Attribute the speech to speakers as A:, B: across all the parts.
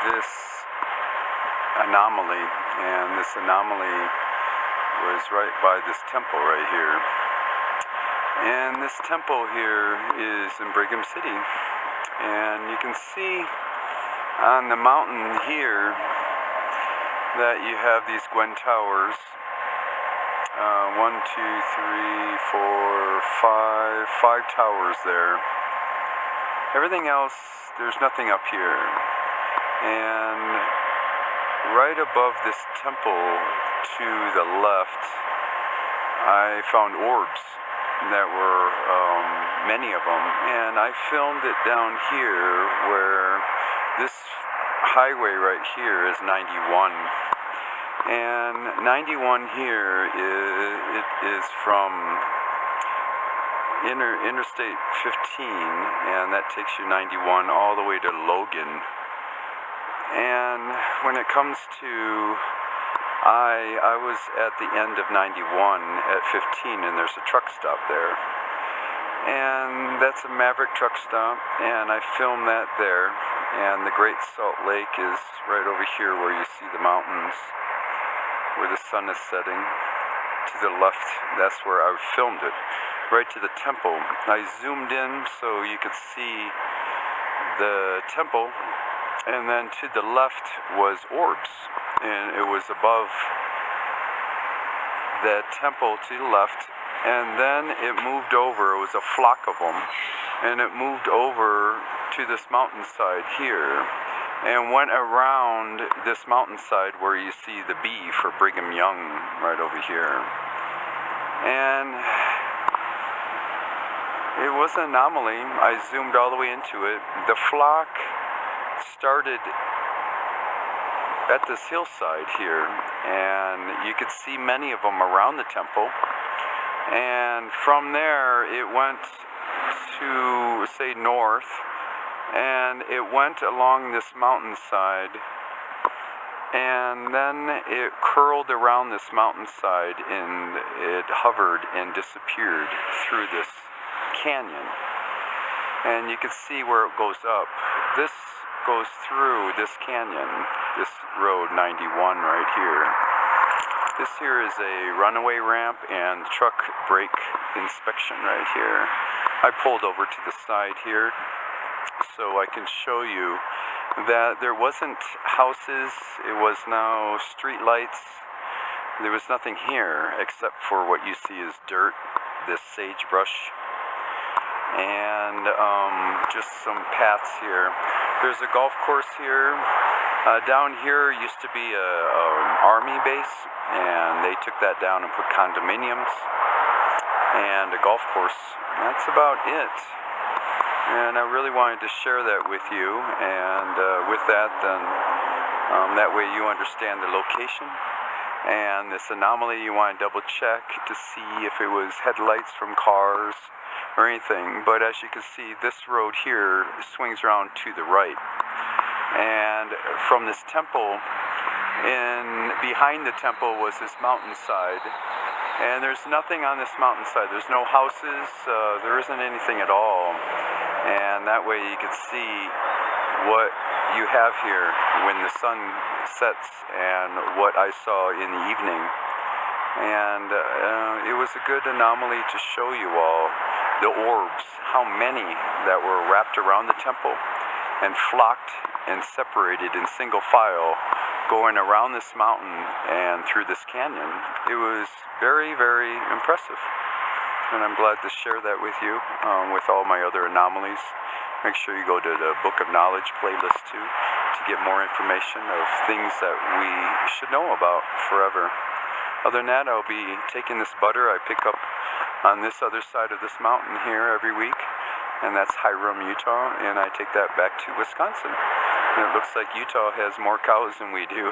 A: this anomaly, and this anomaly was right by this temple right here. And this temple here is in Brigham City, and you can see on the mountain here that you have these Gwen Towers. 1, 2, 3, 4, 5 towers there. Everything else, there's nothing up here. And right above this temple to the left, I found orbs. That were many of them, and I filmed it down here where this highway right here is 91, and 91 here is from Interstate 15, and that takes you 91 all the way to Logan. And when it comes to I was at the end of 91 at 15, and there's a truck stop there. And that's a Maverick truck stop, and I filmed that there. And the Great Salt Lake is right over here where you see the mountains, where the sun is setting. To the left, that's where I filmed it. Right to the temple. I zoomed in so you could see the temple. And then to the left was Orbs, and it was above that temple to the left, and then it moved over. It was a flock of them, and it moved over to this mountainside here, and went around this mountainside where you see the B for Brigham Young right over here. And it was an anomaly. I zoomed all the way into it. The flock started at this hillside here, and you could see many of them around the temple, and from there it went to, say, north, and it went along this mountainside, and then it curled around this mountainside, and it hovered and disappeared through this canyon. And you can see where it goes up. This goes through this canyon, this road 91 right here. This here is a runaway ramp and truck brake inspection right here. I pulled over to the side here so I can show you that there wasn't houses, it was no street lights, there was nothing here except for what you see is dirt, this sagebrush, and just some paths here. There's a golf course here. Down here used to be a army base, and they took that down and put condominiums and a golf course. That's about it. And I really wanted to share that with you, and with that, then that way you understand the location. And this anomaly, you want to double check to see if it was headlights from cars or anything. But as you can see, this road here swings around to the right. And from this temple, behind the temple was this mountainside. And there's nothing on this mountainside. There's no houses. There isn't anything at all. And that way you can see what you have here when the sun sets and what I saw in the evening. And it was a good anomaly to show you all the orbs, how many that were wrapped around the temple and flocked and separated in single file going around this mountain and through this canyon. It was very, very impressive. And I'm glad to share that with you, with all my other anomalies. Make sure you go to the Book of Knowledge playlist too to get more information of things that we should know about forever. Other than that, I'll be taking this butter I pick up on this other side of this mountain here every week, and that's Hiram, Utah, and I take that back to Wisconsin. And it looks like Utah has more cows than we do,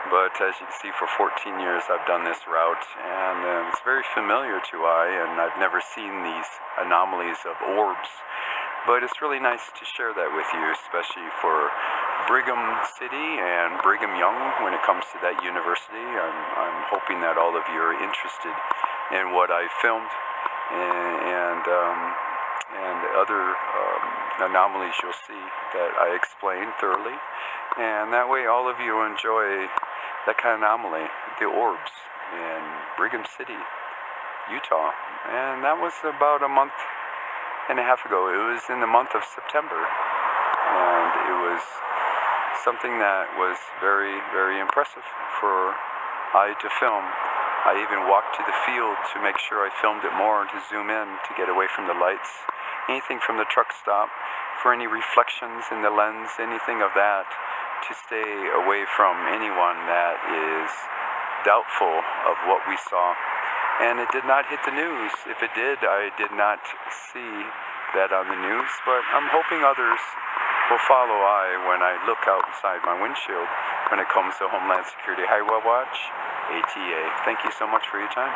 A: but as you can see, for 14 years I've done this route, and it's very familiar to and I've never seen these anomalies of orbs. But it's really nice to share that with you, especially for Brigham City and Brigham Young when it comes to that university. I'm hoping that all of you are interested in what I filmed, and and other anomalies you'll see that I explain thoroughly. And that way all of you enjoy that kind of anomaly, the Orbs in Brigham City, Utah. And that was about a month and a half ago. It was in the month of September. And it was something that was very, very impressive for I to film. I even walked to the field to make sure I filmed it more, to zoom in, to get away from the lights, anything from the truck stop, for any reflections in the lens, anything of that, to stay away from anyone that is doubtful of what we saw. And it did not hit the news. If it did, I did not see that on the news, but I'm hoping others will follow when I look outside my windshield when it comes to Homeland Security Highway Watch, ATA. Thank you so much for your time.